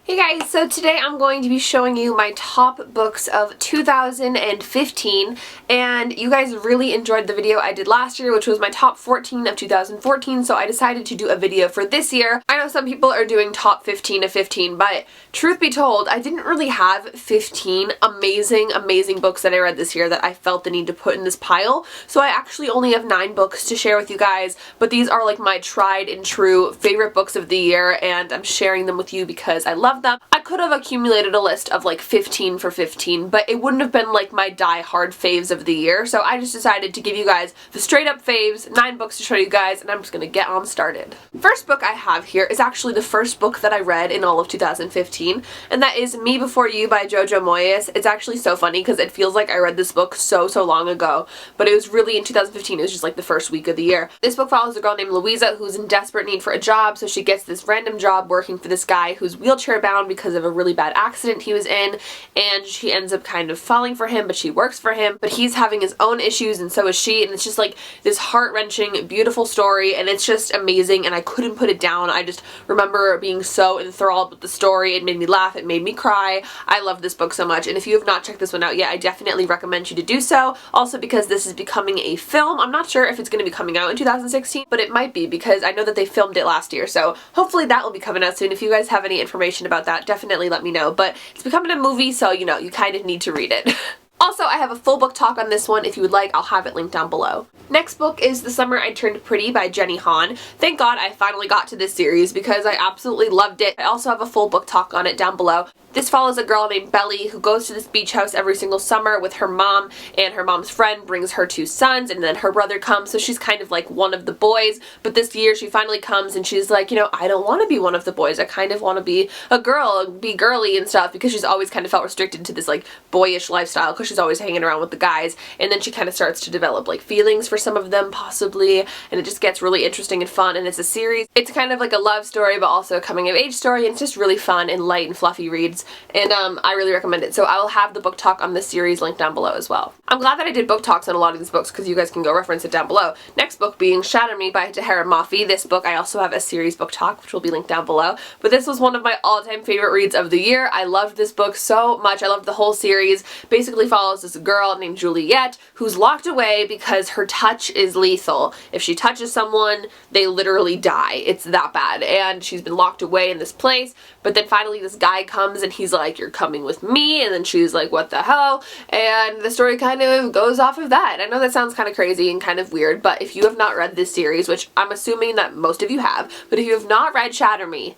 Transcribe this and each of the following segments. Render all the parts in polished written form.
Hey guys, so today I'm going to be showing you my top books of 2015, and you guys really enjoyed the video I did last year, which was my top 14 of 2014, so I decided to do a video for this year. I know some people are doing top 15 of 15, but truth be told, I didn't really have 15 amazing books that I read this year that I felt the need to put in this pile, so I actually only have 9 books to share with you guys, but these are like my tried and true favorite books of the year, and I'm sharing them with you because I love them. I could have accumulated a list of like 15 for 15, but it wouldn't have been like my die-hard faves of the year, so I just decided to give you guys the straight up faves, 9 books to show you guys, and I'm just gonna get on started. First book I have here is actually the first book that I read in all of 2015, and that is Me Before You by Jojo Moyes. It's actually so funny because it feels like I read this book so long ago, but it was really in 2015, it was just like the first week of the year. This book follows a girl named Louisa who's in desperate need for a job, so she gets this random job working for this guy who's wheelchair bound because of a really bad accident he was in, and she ends up kind of falling for him, but she works for him, but he's having his own issues and so is she, and it's just like this heart-wrenching, beautiful story, and it's just amazing, and I couldn't put it down. I just remember being so enthralled with the story. It made me laugh, it made me cry. I love this book so much, and if you have not checked this one out yet, I definitely recommend you to do so, also because this is becoming a film. I'm not sure if it's going to be coming out in 2016, but it might be because I know that they filmed it last year, so hopefully that will be coming out soon. If you guys have any information about that, definitely let me know, but it's becoming a movie, so you know, you kind of need to read it. Also, I have a full book talk on this one. If you would like, I'll have it linked down below. Next book is The Summer I Turned Pretty by Jenny Han. Thank God I finally got to this series because I absolutely loved it. I also have a full book talk on it down below. This follows a girl named Belly who goes to this beach house every single summer with her mom, and her mom's friend brings her 2 sons, and then her brother comes, so she's kind of like one of the boys, but this year she finally comes and she's like, you know, I don't want to be one of the boys. I kind of want to be a girl, be girly and stuff, because she's always kind of felt restricted to this like boyish lifestyle because she's always hanging around with the guys, and then she kind of starts to develop like feelings for some of them possibly, and it just gets really interesting and fun, and it's a series. It's kind of like a love story but also a coming of age story, and it's just really fun and light and fluffy reads, and I really recommend it. So I will have the book talk on this series linked down below as well. I'm glad that I did book talks on a lot of these books because you guys can go reference it down below. Next book being Shatter Me by Tahara Mafi. This book I also have a series book talk which will be linked down below, but this was one of my all-time favorite reads of the year. I loved this book so much. I loved the whole series. Basically follows this girl named Juliet who's locked away because her touch is lethal. If she touches someone, they literally die. It's that bad, and she's been locked away in this place, but then finally this guy comes and he's like, you're coming with me, and then she's like, what the hell, and the story kind of goes off of that. I know that sounds kind of crazy and kind of weird, but if you have not read this series, which I'm assuming that most of you have, but if you have not read Shatter Me,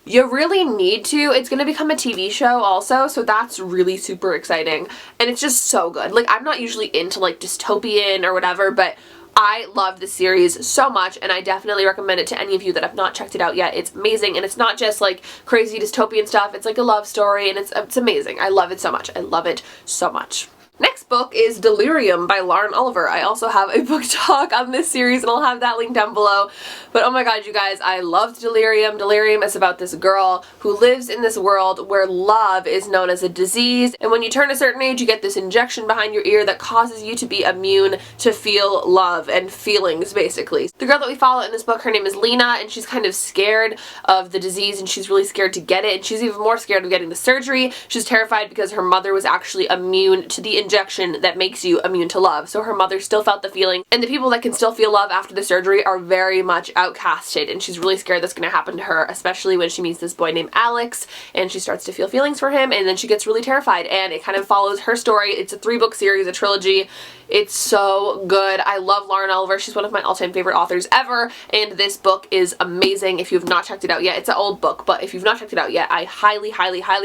you really need to. It's going to become a TV show also, so that's really super exciting, and it's just so good. Like, I'm not usually into like dystopian or whatever, but I love this series so much, and I definitely recommend it to any of you that have not checked it out yet. It's amazing, and it's not just like crazy dystopian stuff. It's like a love story, and it's amazing. I love it so much. I love it so much. Next book is Delirium by Lauren Oliver. I also have a book talk on this series, and I'll have that linked down below. But oh my god, you guys, I loved Delirium. Delirium is about this girl who lives in this world where love is known as a disease, and when you turn a certain age, you get this injection behind your ear that causes you to be immune to feel love and feelings, basically. The girl that we follow in this book, her name is Lena, and she's kind of scared of the disease, and she's really scared to get it, and she's even more scared of getting the surgery. She's terrified because her mother was actually immune to the injection that makes you immune to love. So her mother still felt the feeling, and the people that can still feel love after the surgery are very much outcasted, and she's really scared that's going to happen to her, especially when she meets this boy named Alex, and she starts to feel feelings for him, and then she gets really terrified, and it kind of follows her story. It's a 3-book series, a trilogy. It's so good. I love Lauren Oliver. She's one of my all-time favorite authors ever, and this book is amazing. If you have not checked it out yet, it's an old book, but if you've not checked it out yet, I highly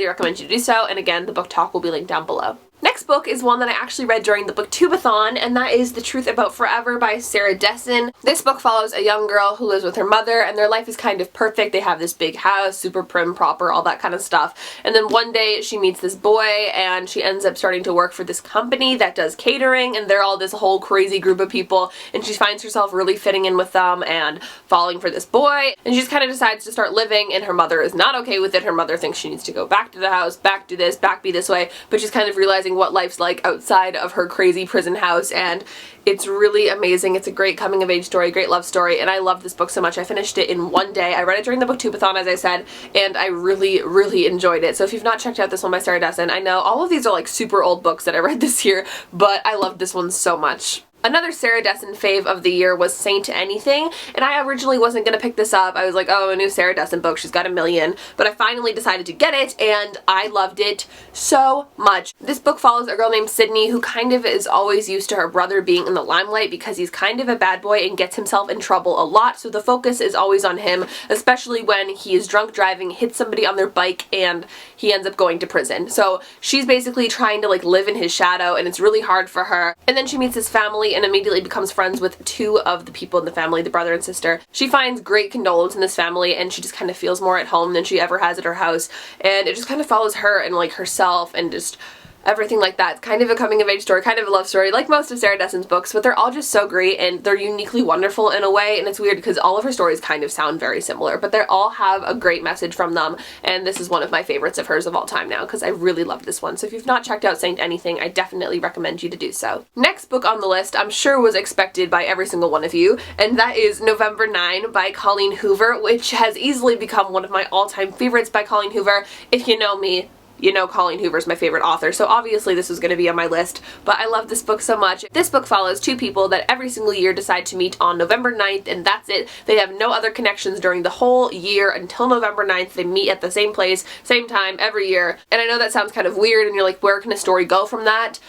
recommend you to do so, and again, the book talk will be linked down below. Next book is one that I actually read during the booktubeathon, and that is The Truth About Forever by Sarah Dessen. This book follows a young girl who lives with her mother, and their life is kind of perfect. They have this big house, super prim, proper, all that kind of stuff. And then one day she meets this boy, and she ends up starting to work for this company that does catering, and they're all this whole crazy group of people, and she finds herself really fitting in with them and falling for this boy, and she just kind of decides to start living, and her mother is not okay with it. Her mother thinks she needs to go back to the house, back to this, back be this way, but she's kind of realizing realizing what life's like outside of her crazy prison house, and it's really amazing. It's a great coming of age story, great love story, and I love this book so much. I finished it in one day. I read it during the booktubeathon, as I said, and I really, really enjoyed it. So if you've not checked out this one by Sarah Dessen, I know all of these are like super old books that I read this year, but I loved this one so much. Another Sarah Dessen fave of the year was Saint Anything, and I originally wasn't going to pick this up. I was like, oh, a new Sarah Dessen book, she's got a million, but I finally decided to get it, and I loved it so much. This book follows a girl named Sydney who kind of is always used to her brother being in the limelight because he's kind of a bad boy and gets himself in trouble a lot, so the focus is always on him, especially when he is drunk driving, hits somebody on their bike, and he ends up going to prison. So she's basically trying to like live in his shadow, and it's really hard for her. And then she meets his family and immediately becomes friends with two of the people in the family, the brother and sister. She finds great condolence in this family, and she just kind of feels more at home than she ever has at her house, and it just kind of follows her and like herself and just everything like that. It's kind of a coming of age story, kind of a love story, like most of Sarah Dessen's books, but they're all just so great and they're uniquely wonderful in a way, and it's weird because all of her stories kind of sound very similar, but they all have a great message from them, and this is one of my favorites of hers of all time now because I really love this one. So if you've not checked out Saint Anything, I definitely recommend you to do so. Next book on the list I'm sure was expected by every single one of you, and that is November 9 by Colleen Hoover, which has easily become one of my all-time favorites by Colleen Hoover. If you know me, you know Colleen Hoover's my favorite author, so obviously this was going to be on my list, but I love this book so much. This book follows two people that every single year decide to meet on November 9th, and that's it. They have no other connections during the whole year until November 9th. They meet at the same place, same time, every year, and I know that sounds kind of weird, and you're like, where can a story go from that?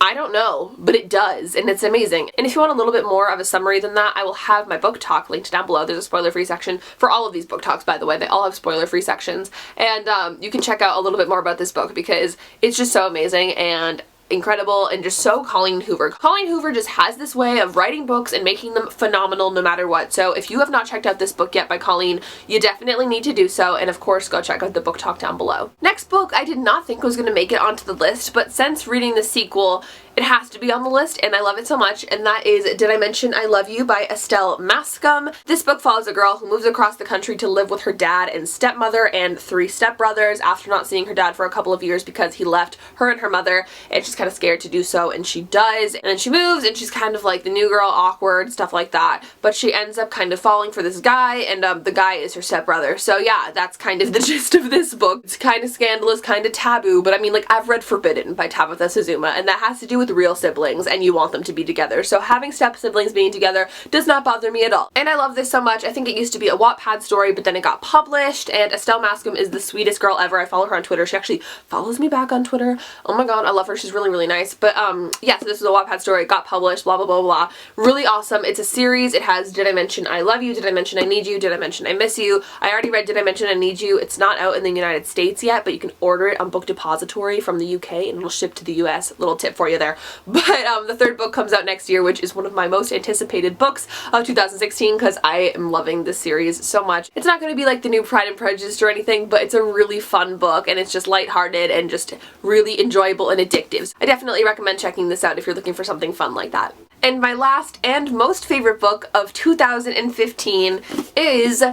I don't know, but it does, and it's amazing. And if you want a little bit more of a summary than that, I will have my book talk linked down below. There's a spoiler-free section for all of these book talks, by the way. They all have spoiler-free sections, and you can check out a little bit more about this book because it's just so amazing and incredible and just so Colleen Hoover. Colleen Hoover just has this way of writing books and making them phenomenal no matter what. So if you have not checked out this book yet by Colleen, you definitely need to do so, and of course go check out the book talk down below. Next book I did not think was going to make it onto the list, but since reading the sequel, it has to be on the list, and I love it so much, and that is Did I Mention I Love You by Estelle Mascom. This book follows a girl who moves across the country to live with her dad and stepmother and three stepbrothers after not seeing her dad for a couple of years because he left her and her mother, and she's kind of scared to do so, and she does, and then she moves, and she's kind of like the new girl, awkward, stuff like that, but she ends up kind of falling for this guy, and the guy is her stepbrother. So yeah, that's kind of the gist of this book. It's kind of scandalous, kind of taboo, but I mean, like, I've read Forbidden by Tabitha Suzuma, and that has to do with real siblings, and you want them to be together, so having step siblings being together does not bother me at all. And I love this so much. I think it used to be a Wattpad story, but then it got published, and Estelle Mascom is the sweetest girl ever. I follow her on Twitter. She actually follows me back on Twitter. Oh my god, I love her. She's really, really nice. But yeah, so this is a Wattpad story. It got published, blah, blah, blah, blah. Really awesome. It's a series. It has Did I Mention I Love You? Did I Mention I Need You? Did I Mention I Miss You? I already read Did I Mention I Need You? It's not out in the United States yet, but you can order it on Book Depository from the UK, and it'll ship to the US. Little tip for you there. But the third book comes out next year, which is one of my most anticipated books of 2016 because I am loving this series so much. It's not going to be like the new Pride and Prejudice or anything, but it's a really fun book, and it's just lighthearted and just really enjoyable and addictive. I definitely recommend checking this out if you're looking for something fun like that. And my last and most favorite book of 2015 is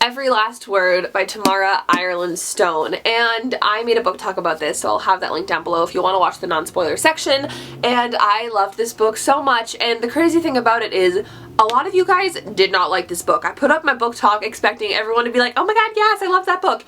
Every Last Word by Tamara Ireland Stone, and I made a book talk about this, so I'll have that link down below if you want to watch the non-spoiler section. And I loved this book so much, and the crazy thing about it is a lot of you guys did not like this book. I put up my book talk expecting everyone to be like, oh my god, yes, I love that book.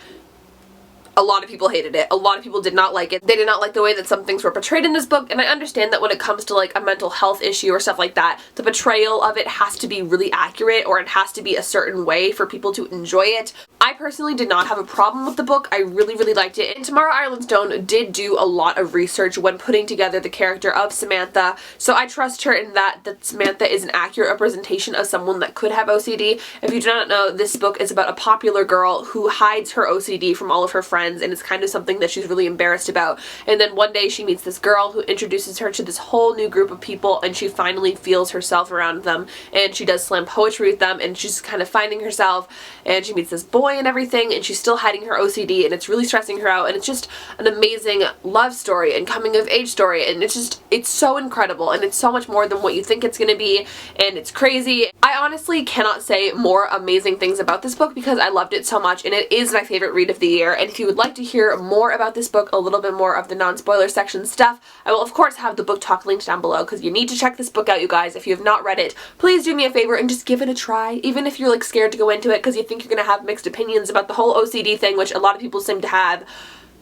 A lot of people hated it. A lot of people did not like it. They did not like the way that some things were portrayed in this book, and I understand that when it comes to like a mental health issue or stuff like that, the portrayal of it has to be really accurate, or it has to be a certain way for people to enjoy it. I personally did not have a problem with the book. I really, really liked it. And Tamara Ireland Stone did do a lot of research when putting together the character of Samantha, so I trust her in that Samantha is an accurate representation of someone that could have OCD. If you do not know, this book is about a popular girl who hides her OCD from all of her friends, and it's kind of something that she's really embarrassed about. And then one day she meets this girl who introduces her to this whole new group of people, and she finally feels herself around them, and she does slam poetry with them, and she's kind of finding herself, and she meets this boy and everything, and she's still hiding her OCD, and it's really stressing her out, and it's just an amazing love story and coming of age story, and it's so incredible, and it's so much more than what you think it's gonna be, and it's crazy. I honestly cannot say more amazing things about this book because I loved it so much, and it is my favorite read of the year. And if you would like to hear more about this book, a little bit more of the non-spoiler section stuff, I will of course have the book talk linked down below, because you need to check this book out, you guys. If you have not read it, please do me a favor and just give it a try, even if you're like scared to go into it because you think you're gonna have mixed opinions about the whole OCD thing, which a lot of people seem to have.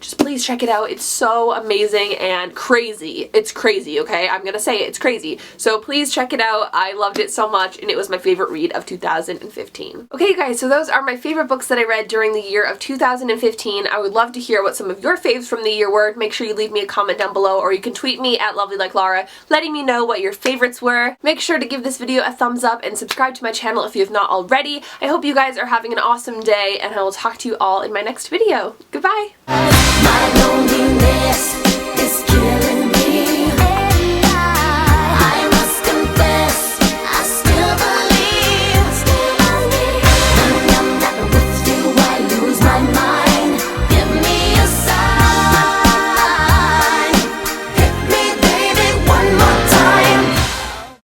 Just please check it out. It's so amazing and crazy. It's crazy, okay? I'm gonna say it. It's crazy. So please check it out. I loved it so much, and it was my favorite read of 2015. Okay, you guys, so those are my favorite books that I read during the year of 2015. I would love to hear what some of your faves from the year were. Make sure you leave me a comment down below, or you can tweet me at LovelyLikeLaura, letting me know what your favorites were. Make sure to give this video a thumbs up and subscribe to my channel if you have not already. I hope you guys are having an awesome day, and I will talk to you all in my next video. Goodbye! My loneliness